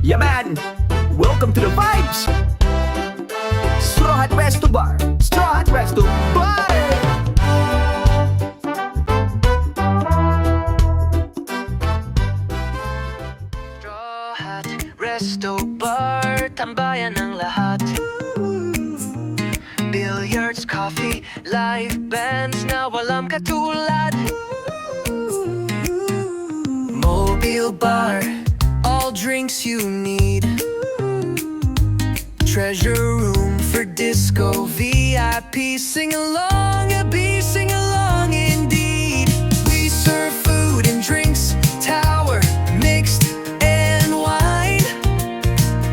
Yeah man, welcome to the vibes! Straw Hat Resto Bar, Straw Hat Resto Bar! Straw Hat Resto Bar, tambayan ng lahat. Billiards, coffee, live bands na walang katulad. Mobile bar, all drinks you need. Treasure room for disco, VIP, sing along, sing along indeed. We serve food and drinks, tower, mixed and wine.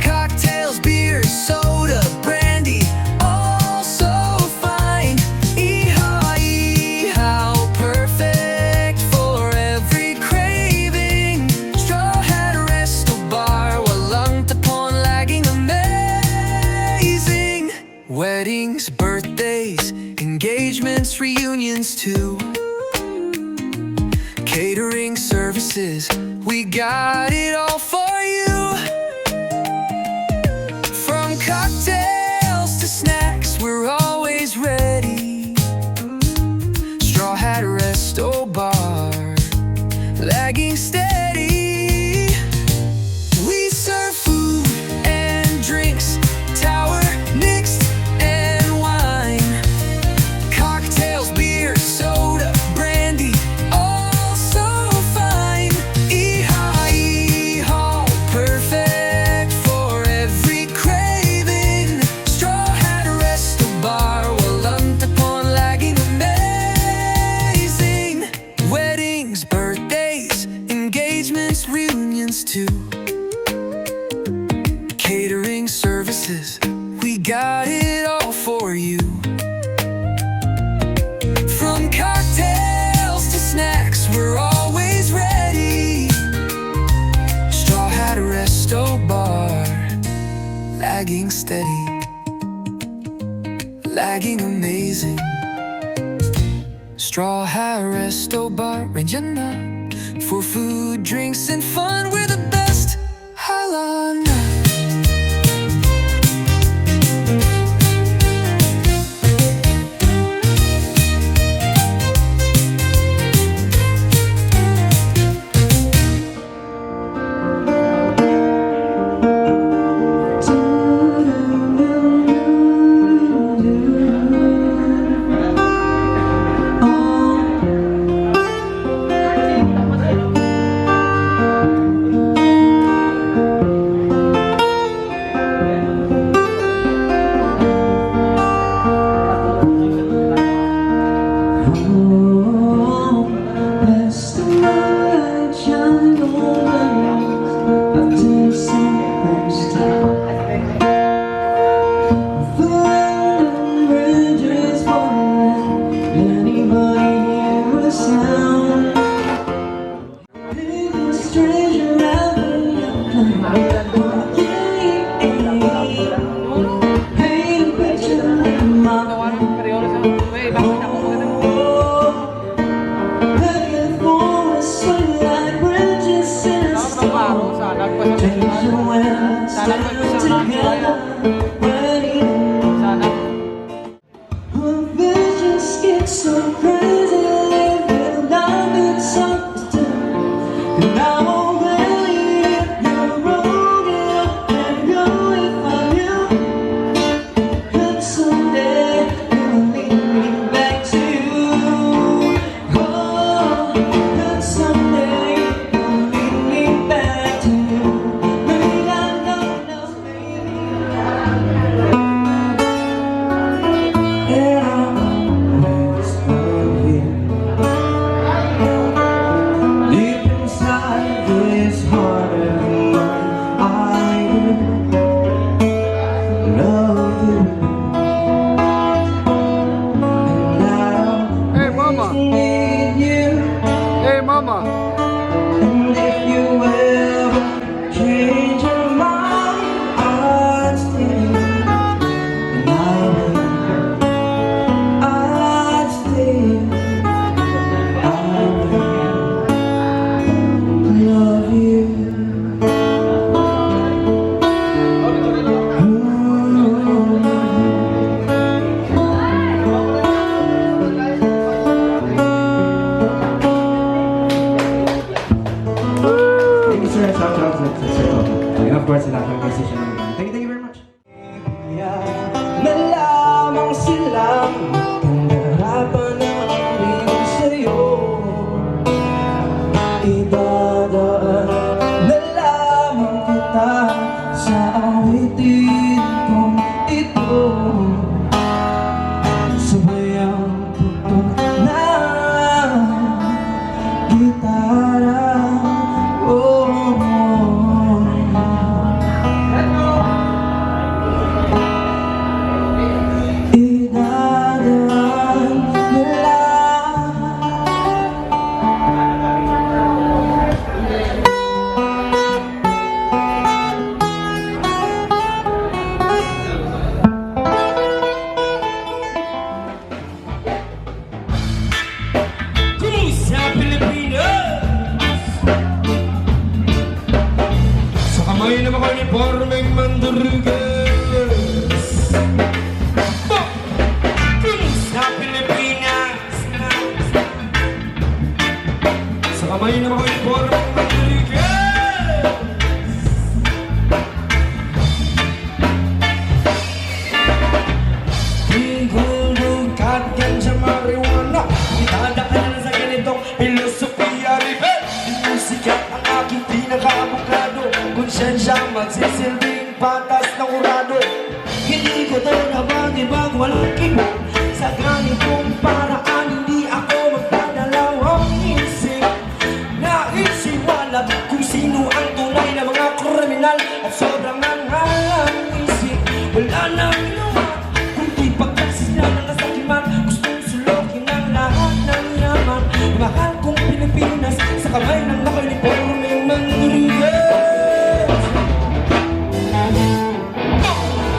Cocktails, beer, soda, brandy, all so fine. How perfect for every craving. Straw Hat Resto Bar, walang tapon, laging amazing. Weddings, birthdays, engagements, reunions too. Catering services, we got it all for you. From cocktails to snacks, we're always ready. Straw Hat Resto Bar, lagging steady. We serve food and drinks, tower, mixed and wine. Cocktails, beer, soda, brandy, all so fine. All perfect for every craving. Straw Hat Resto Bar, walang tapon, laging amazing. Weddings, birthdays, engagements, reunions too. Catering services, we got it all for you. From cocktails to snacks, we're always ready. Straw Hat Resto Bar, lagging steady, lagging amazing. Straw Hat Resto Bar, andyan na. For food, drinks, and fun, we're the best. Hala na. Sir Toby. And of course, sa lahat ng musician ng band. Thank you very much. Na lamang silang harapan namin sa'yo. Idadaan na lamang kita sa awitin kong ito. Sabay ang tutok ng gitara. Sa Pilipinas, sa kamay na makanipormeng mandurugas. Sa Pilipinas, sa kamay na makanipormeng mandurugas. Tinggulog-kat yan sa marijuana. Itadaan na sa ganitong filosofiya rebel. Di musika ang aking pinaka-abogado. Konsyensya magsisilbing patas ng urado. Hindi ko to nabag-ibag, walang kibo. Sa ganitong paraan, hindi ako magdadalawang isip. Naisiwalag kung sino ang tunay na mga kriminal. At sobrang nangalang isip. Wala nang ginawa kundi pagkasila ng kasakiman. Gustong sulokin ang lahat ng yaman. Mahal kong Pilipinas sa kamay ng nakalipormeng mandurugas.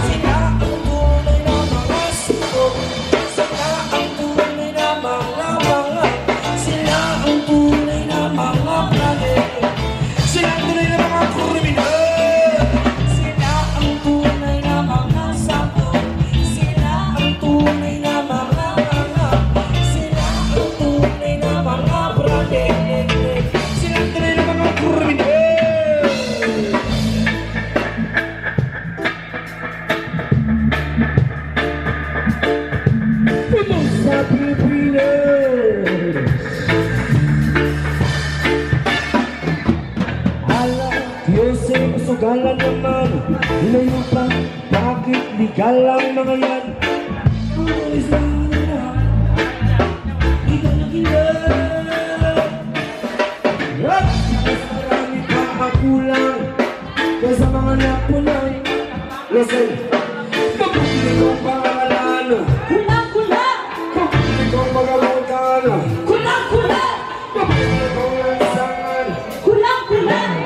Sila ang tunay na mga siko. Sila ang tunay na mga bangat. Sila ang tunay na mga planet. Sila ang tunay na mga kriminal. Sila ang tunay na mga sapo. Sila ang tunay na mga bangat. Sila ang tunay na mga planet. Sila ang tunay na mga kriminal. Sa Pilipinas, hala, Yosef, sugalan naman. Ilayo pa, bakit legal ang mga yan? Tuloy sa nila, ikaw na gilan. Mas marami pa kakulang kaysa mga napunay. Listen, mabuti kong pangalan. Kulang-kulang! Mabuti kong magamutan. Kulang-kulang! Mabuti kong lansangan. Kulang-kulang!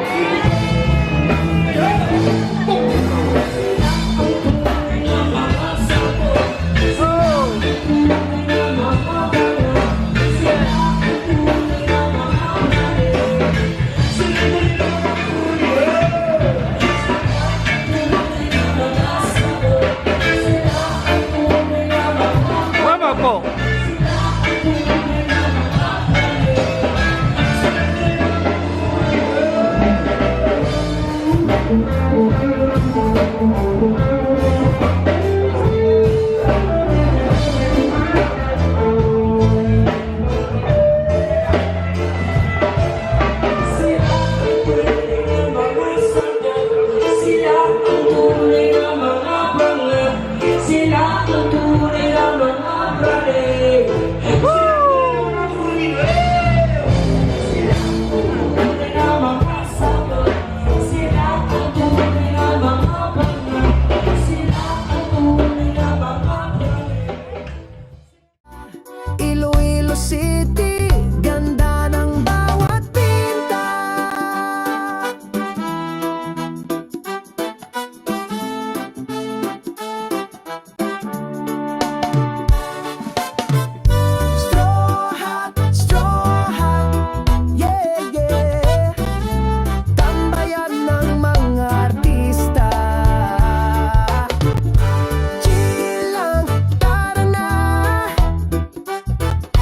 Iloilo City, ganda ng bawat pinta. Straw hat, yeah, yeah. Tambayan ng mga artista. Chill lang, tara na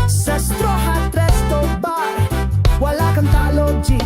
sa Straw Hat Resto Bar. Wala kang talo, G.